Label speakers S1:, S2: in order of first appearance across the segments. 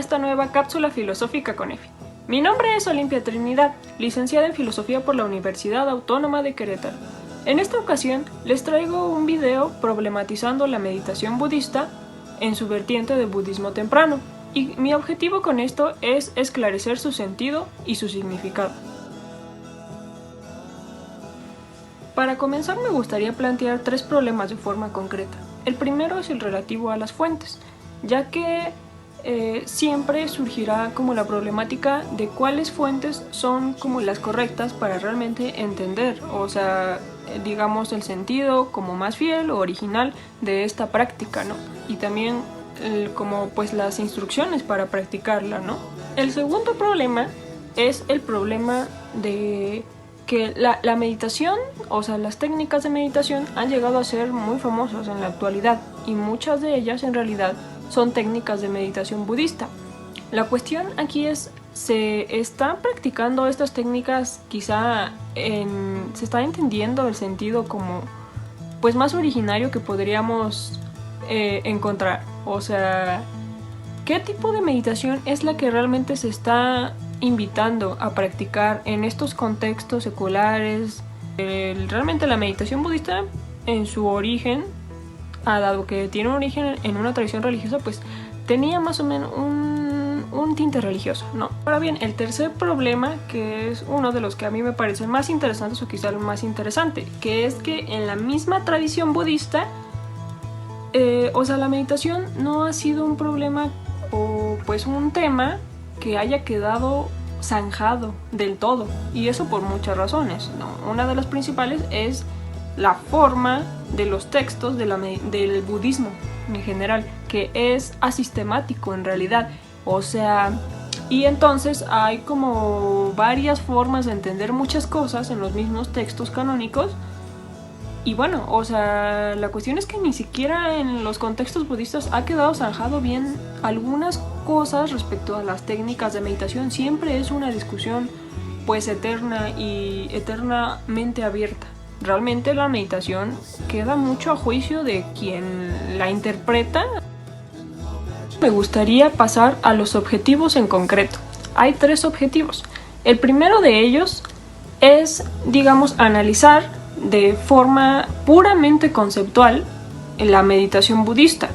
S1: esta nueva cápsula filosófica con Efi. Mi nombre es Olimpia Trinidad, licenciada en Filosofía por la Universidad Autónoma de Querétaro. En esta ocasión les traigo un video problematizando la meditación budista en su vertiente de budismo temprano, y mi objetivo con esto es esclarecer su sentido y su significado. Para comenzar, me gustaría plantear tres problemas de forma concreta. El primero es el relativo a las fuentes, ya que siempre surgirá como la problemática de cuáles fuentes son como las correctas para realmente entender, o sea, digamos el sentido como más fiel o original de esta práctica, ¿no? Y también como pues las instrucciones para practicarla, ¿no? El segundo problema es el problema de que la meditación, o sea, las técnicas de meditación han llegado a ser muy famosas en la actualidad y muchas de ellas en realidad son técnicas de meditación budista. La cuestión aquí es, ¿se están practicando estas técnicas quizá se está entendiendo el sentido como pues más originario que podríamos encontrar? O sea, ¿qué tipo de meditación es la que realmente se está invitando a practicar en estos contextos seculares? Realmente la meditación budista en su origen, dado que tiene un origen en una tradición religiosa, pues tenía más o menos un tinte religioso, ¿no? Ahora bien, el tercer problema, que es uno de los que a mí me parecen más interesantes o quizá el más interesante, que es que en la misma tradición budista, o sea, la meditación no ha sido un problema o pues un tema que haya quedado zanjado del todo, y eso por muchas razones, ¿no? Una de las principales es la forma de los textos del budismo en general, que es asistemático en realidad, o sea, y entonces hay como varias formas de entender muchas cosas en los mismos textos canónicos. Y bueno, o sea, la cuestión es que ni siquiera en los contextos budistas ha quedado zanjado bien algunas cosas respecto a las técnicas de meditación. Siempre es una discusión pues eterna y eternamente abierta. Realmente la meditación queda mucho a juicio de quien la interpreta. Me gustaría pasar a los objetivos en concreto. Hay tres objetivos. El primero de ellos es, digamos, analizar de forma puramente conceptual la meditación budista.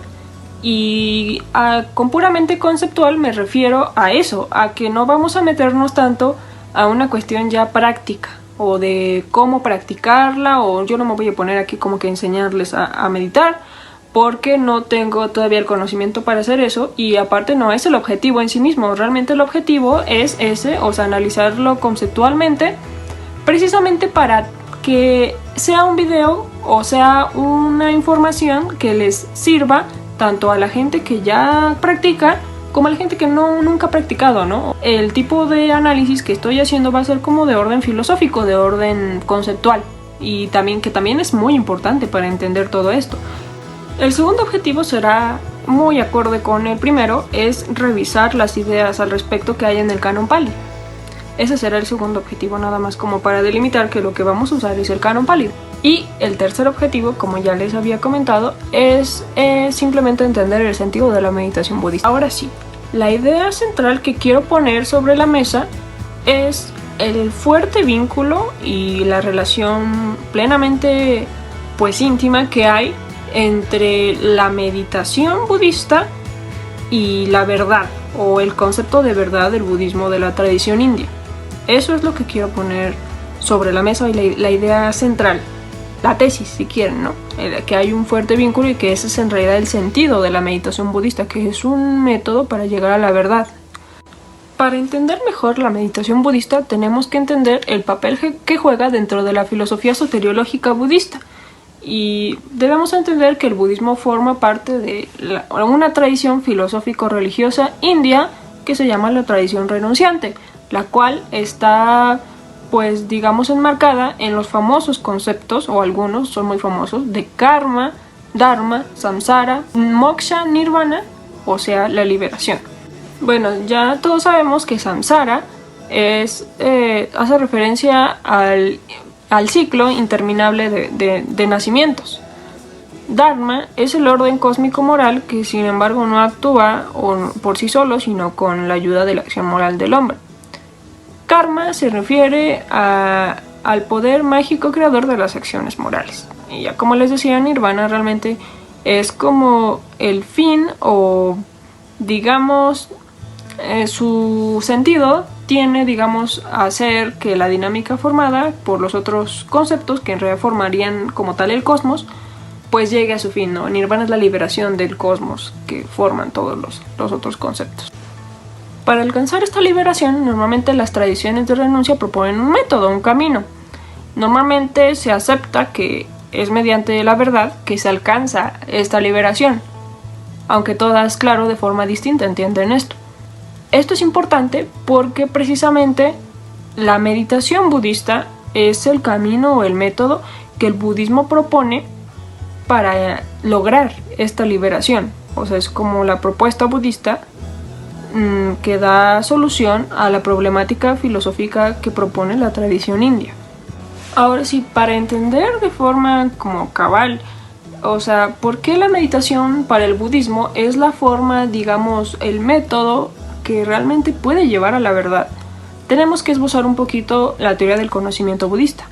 S1: Y con puramente conceptual me refiero a eso, a que no vamos a meternos tanto a una cuestión ya práctica o de cómo practicarla, o yo no me voy a poner aquí como que enseñarles a meditar, porque no tengo todavía el conocimiento para hacer eso, y aparte no es el objetivo en sí mismo. Realmente el objetivo es ese, o sea, analizarlo conceptualmente, precisamente para que sea un video o sea una información que les sirva tanto a la gente que ya practica como a la gente que nunca ha practicado, ¿no? El tipo de análisis que estoy haciendo va a ser como de orden filosófico, de orden conceptual, y que también es muy importante para entender todo esto. El segundo objetivo será muy acorde con el primero, es revisar las ideas al respecto que hay en el Canon Pali. Ese será el segundo objetivo, nada más como para delimitar que lo que vamos a usar es el Canon Pali. Y el tercer objetivo, como ya les había comentado, es simplemente entender el sentido de la meditación budista. Ahora sí, la idea central que quiero poner sobre la mesa es el fuerte vínculo y la relación plenamente pues íntima que hay entre la meditación budista y la verdad, o el concepto de verdad del budismo de la tradición india. Eso es lo que quiero poner sobre la mesa, y la idea central, la tesis si quieren, ¿no? Que hay un fuerte vínculo y que ese es en realidad el sentido de la meditación budista, que es un método para llegar a la verdad. Para entender mejor la meditación budista tenemos que entender el papel que juega dentro de la filosofía soteriológica budista, y debemos entender que el budismo forma parte de una tradición filosófico-religiosa india que se llama la tradición renunciante, la cual está pues digamos enmarcada en los famosos conceptos, o algunos son muy famosos, de karma, dharma, samsara, moksha, nirvana, o sea, la liberación. Bueno, ya todos sabemos que samsara hace referencia al ciclo interminable de nacimientos. Dharma es el orden cósmico moral que sin embargo no actúa por sí solo, sino con la ayuda de la acción moral del hombre. Karma se refiere al poder mágico creador de las acciones morales. Y ya como les decía, Nirvana realmente es como el fin, o digamos su sentido tiene, digamos, hacer que la dinámica formada por los otros conceptos que en realidad formarían como tal el cosmos, pues llegue a su fin, ¿no? Nirvana es la liberación del cosmos que forman todos los otros conceptos. Para alcanzar esta liberación, normalmente las tradiciones de renuncia proponen un método, un camino. Normalmente se acepta que es mediante la verdad que se alcanza esta liberación, aunque todas, claro, de forma distinta entienden esto. Esto es importante porque precisamente la meditación budista es el camino o el método que el budismo propone para lograr esta liberación. O sea, es como la propuesta budista que da solución a la problemática filosófica que propone la tradición india. Ahora sí, para entender de forma como cabal, o sea, ¿por qué la meditación para el budismo es la forma, digamos, el método que realmente puede llevar a la verdad? Tenemos que esbozar un poquito la teoría del conocimiento budista,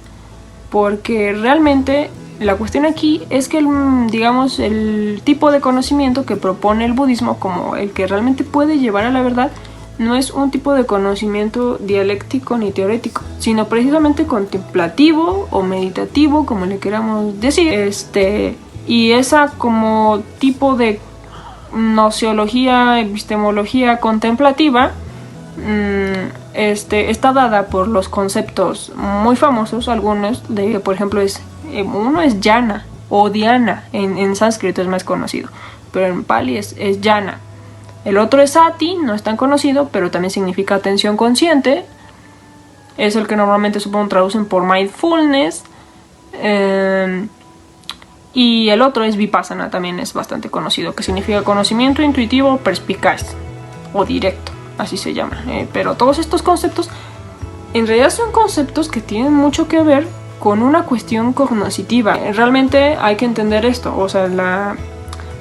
S1: porque realmente la cuestión aquí es que digamos, el tipo de conocimiento que propone el budismo como el que realmente puede llevar a la verdad no es un tipo de conocimiento dialéctico ni teorético, sino precisamente contemplativo o meditativo, como le queramos decir. Y esa como tipo de nociología, epistemología contemplativa está dada por los conceptos muy famosos, algunos de, por ejemplo, uno es jhana o dhyana, en sánscrito es más conocido, pero en pali es jhana. El otro es sati, no es tan conocido, pero también significa atención consciente. Es el que normalmente supongo traducen por mindfulness. Y el otro es vipassana, también es bastante conocido, que significa conocimiento intuitivo perspicaz o directo, así se llama. Pero todos estos conceptos en realidad son conceptos que tienen mucho que ver con una cuestión cognitiva. Realmente hay que entender esto, o sea,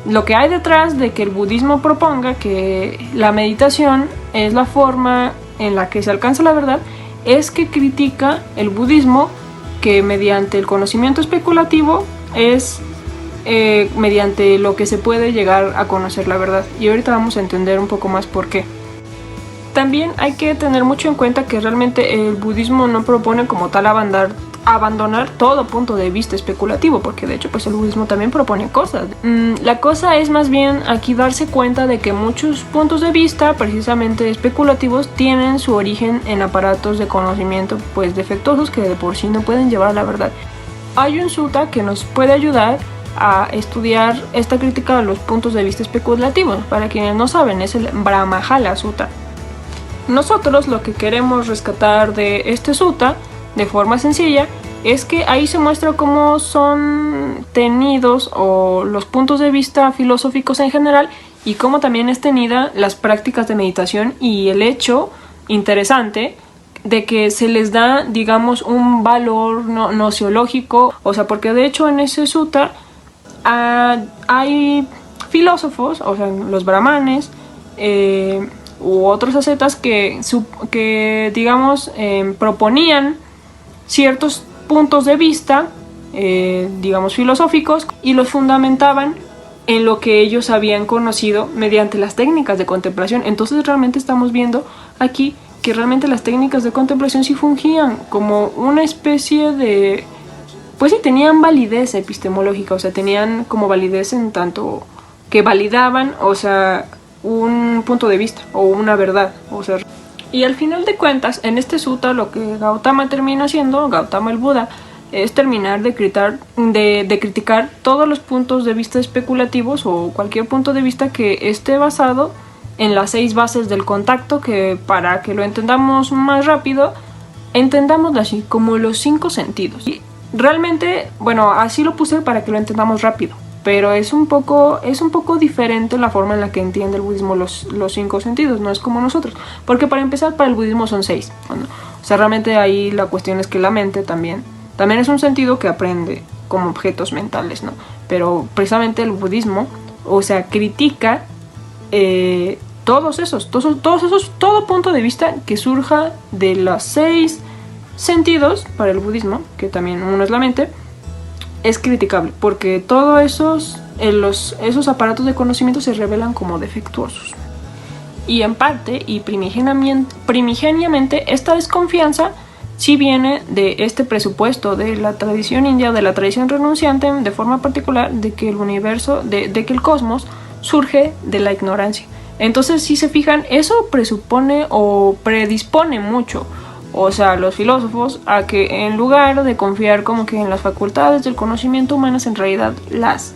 S1: lo que hay detrás de que el budismo proponga que la meditación es la forma en la que se alcanza la verdad, es que critica el budismo que mediante el conocimiento especulativo es mediante lo que se puede llegar a conocer la verdad. Y ahorita vamos a entender un poco más por qué. También hay que tener mucho en cuenta que realmente el budismo no propone como tal abandonar todo punto de vista especulativo, porque de hecho pues el budismo también propone cosas. La cosa es más bien aquí darse cuenta de que muchos puntos de vista precisamente especulativos tienen su origen en aparatos de conocimiento pues defectuosos que de por sí no pueden llevar a la verdad. Hay un sutta que nos puede ayudar a estudiar esta crítica a los puntos de vista especulativos. Para quienes no saben, es el Brahmajala Sutta. Nosotros lo que queremos rescatar de este sutta de forma sencilla es que ahí se muestra cómo son tenidos o los puntos de vista filosóficos en general y cómo también es tenida las prácticas de meditación y el hecho interesante de que se les da, digamos, un valor nociológico, o sea, porque de hecho en ese sutta hay filósofos, o sea, los brahmanes u otros ascetas que digamos, proponían ciertos puntos de vista, digamos, filosóficos y los fundamentaban en lo que ellos habían conocido mediante las técnicas de contemplación. Entonces realmente estamos viendo aquí que realmente las técnicas de contemplación sí fungían como una especie de... pues sí, tenían validez epistemológica, o sea, tenían como validez en tanto que validaban, o sea, un punto de vista o una verdad, o sea... Y al final de cuentas, en este sutta lo que Gautama termina haciendo, Gautama el Buda, es terminar de criticar todos los puntos de vista especulativos o cualquier punto de vista que esté basado en las 6 bases del contacto, que para que lo entendamos más rápido, entendámoslo así, como los 5 sentidos. Y realmente, bueno, así lo puse para que lo entendamos rápido, pero es un poco diferente la forma en la que entiende el budismo los 5 sentidos, no es como nosotros, porque para empezar, para el budismo son 6, ¿no? O sea, realmente ahí la cuestión es que la mente también es un sentido que aprende como objetos mentales, ¿no? pero precisamente el budismo, o sea, critica todo punto de vista que surja de los 6 sentidos para el budismo, que también uno es la mente, es criticable, porque todos esos aparatos de conocimiento se revelan como defectuosos. Y en parte, y primigeniamente, esta desconfianza sí viene de este presupuesto de la tradición india, de la tradición renunciante, de forma particular, de que el universo, de que el cosmos surge de la ignorancia. Entonces, si se fijan, eso presupone o predispone mucho, o sea, los filósofos, a que en lugar de confiar como que en las facultades del conocimiento humanas, en realidad las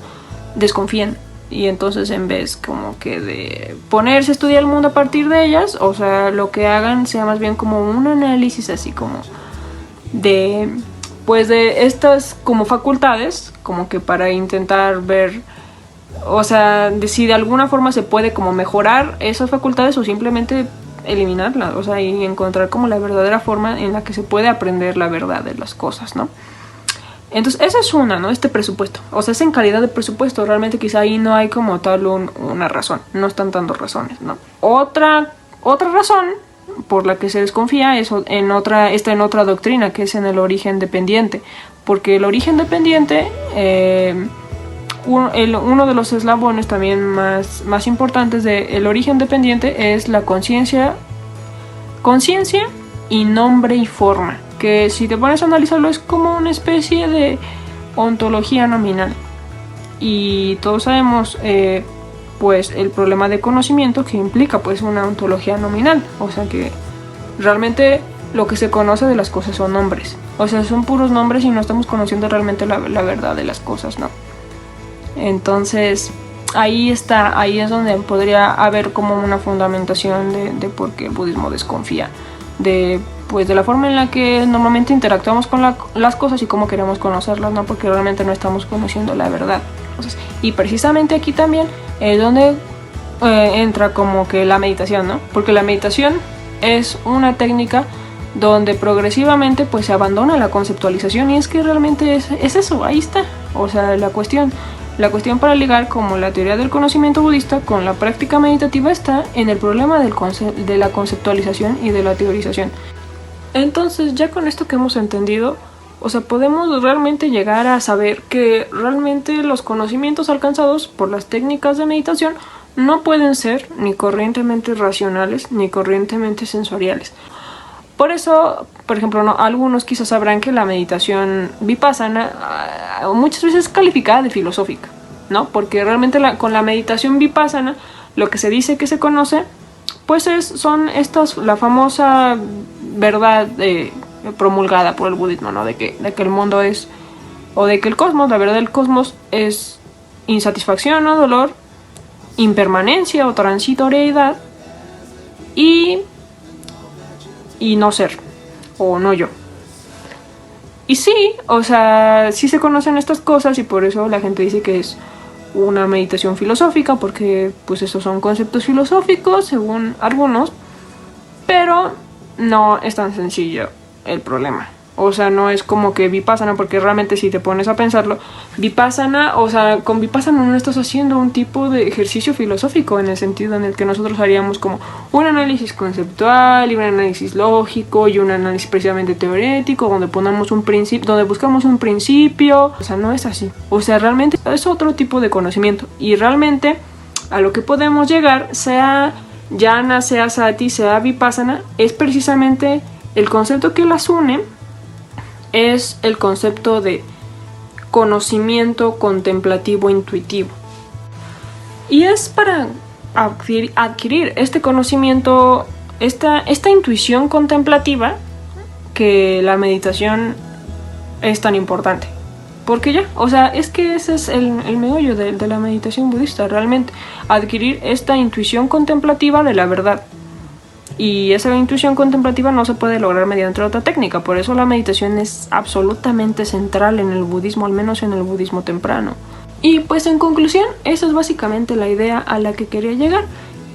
S1: desconfían. Y entonces, en vez como que de ponerse a estudiar el mundo a partir de ellas, o sea, lo que hagan sea más bien como un análisis así como de, pues, de estas como facultades, como que para intentar ver, o sea, de si de alguna forma se puede como mejorar esas facultades o simplemente eliminarlas, o sea, y encontrar como la verdadera forma en la que se puede aprender la verdad de las cosas, ¿no? Entonces, esa es una, ¿no? Este presupuesto. O sea, es en calidad de presupuesto. Realmente quizá ahí no hay como tal una razón. No están dando razones, ¿no? Otra razón por la que se desconfía está en otra doctrina, que es en el origen dependiente. Porque el origen dependiente, uno de los eslabones también más importantes del origen dependiente es la conciencia y nombre y forma, que si te pones a analizarlo es como una especie de ontología nominal. Y todos sabemos pues el problema de conocimiento que implica pues una ontología nominal, o sea que realmente lo que se conoce de las cosas son nombres, o sea, son puros nombres y no estamos conociendo realmente la verdad de las cosas, ¿no? Entonces ahí es donde podría haber como una fundamentación de por qué el budismo desconfía de la forma en la que normalmente interactuamos con las cosas y cómo queremos conocerlas, ¿no? Porque realmente no estamos conociendo la verdad. Entonces, y precisamente aquí también es donde entra como que la meditación, ¿no? Porque la meditación es una técnica donde progresivamente pues se abandona la conceptualización, y es que realmente es eso, ahí está. O sea, la cuestión para ligar como la teoría del conocimiento budista con la práctica meditativa está en el problema de la conceptualización y de la teorización. Entonces, ya con esto que hemos entendido, o sea, podemos realmente llegar a saber que realmente los conocimientos alcanzados por las técnicas de meditación no pueden ser ni corrientemente racionales ni corrientemente sensoriales. Por eso, por ejemplo, algunos quizás sabrán que la meditación vipassana muchas veces es calificada de filosófica, ¿no? Porque realmente con la meditación vipassana lo que se dice que se conoce, pues son la famosa verdad promulgada por el budismo, ¿no? De que el mundo es, o de que el cosmos, la verdad del cosmos es insatisfacción o dolor, impermanencia o transitoriedad y no ser, o no yo. Y sí, o sea, sí se conocen estas cosas y por eso la gente dice que es una meditación filosófica, porque pues esos son conceptos filosóficos según algunos, pero no es tan sencillo el problema. O sea, no es como que vipassana, porque realmente si te pones a pensarlo, vipassana, o sea, con vipassana no estás haciendo un tipo de ejercicio filosófico en el sentido en el que nosotros haríamos como un análisis conceptual y un análisis lógico y un análisis precisamente teórico, donde buscamos un principio. O sea, no es así. O sea, realmente es otro tipo de conocimiento, y realmente a lo que podemos llegar, sea jnana, sea sati, sea vipassana, es precisamente el concepto que las une. Es el concepto de conocimiento contemplativo intuitivo. Y es para adquirir este conocimiento, esta intuición contemplativa, que la meditación es tan importante. Porque ya, o sea, es que ese es el meollo de la meditación budista, realmente. Adquirir esta intuición contemplativa de la verdad. Y esa intuición contemplativa no se puede lograr mediante otra técnica. Por eso la meditación es absolutamente central en el budismo, al menos en el budismo temprano. Y pues en conclusión, esa es básicamente la idea a la que quería llegar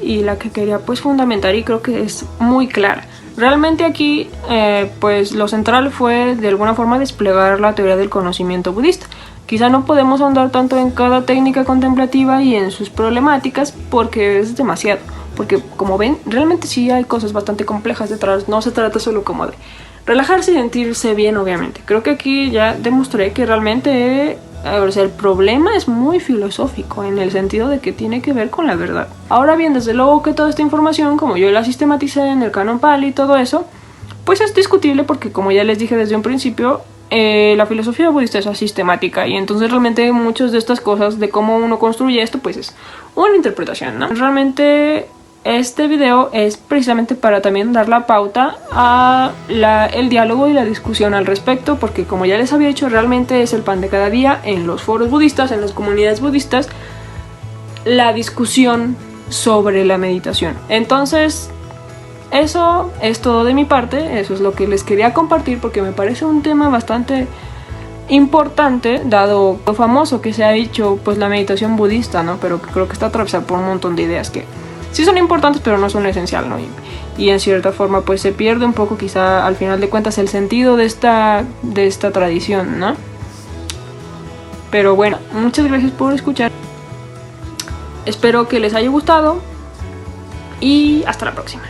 S1: y la que quería pues fundamentar, y creo que es muy clara. Realmente aquí pues lo central fue de alguna forma desplegar la teoría del conocimiento budista. Quizá no podemos ahondar tanto en cada técnica contemplativa y en sus problemáticas porque es demasiado. Porque como ven, realmente sí hay cosas bastante complejas detrás. No se trata solo como de relajarse y sentirse bien, obviamente. Creo que aquí ya demostré que realmente o sea, el problema es muy filosófico en el sentido de que tiene que ver con la verdad. Ahora bien, desde luego que toda esta información, como yo la sistematicé en el Canon Pali y todo eso, pues es discutible porque, como ya les dije desde un principio, la filosofía budista es sistemática y entonces realmente muchas de estas cosas de cómo uno construye esto pues es una interpretación, ¿no? Realmente este video es precisamente para también dar la pauta a el diálogo y la discusión al respecto, porque como ya les había dicho, realmente es el pan de cada día en los foros budistas, en las comunidades budistas, la discusión sobre la meditación. Entonces, eso es todo de mi parte, eso es lo que les quería compartir porque me parece un tema bastante importante, dado lo famoso que se ha dicho pues la meditación budista, ¿no? Pero creo que está atravesada por un montón de ideas que sí son importantes pero no son lo esencial, ¿no? Y en cierta forma pues se pierde un poco quizá al final de cuentas el sentido de esta tradición, ¿no? Pero bueno, muchas gracias por escuchar, espero que les haya gustado y hasta la próxima.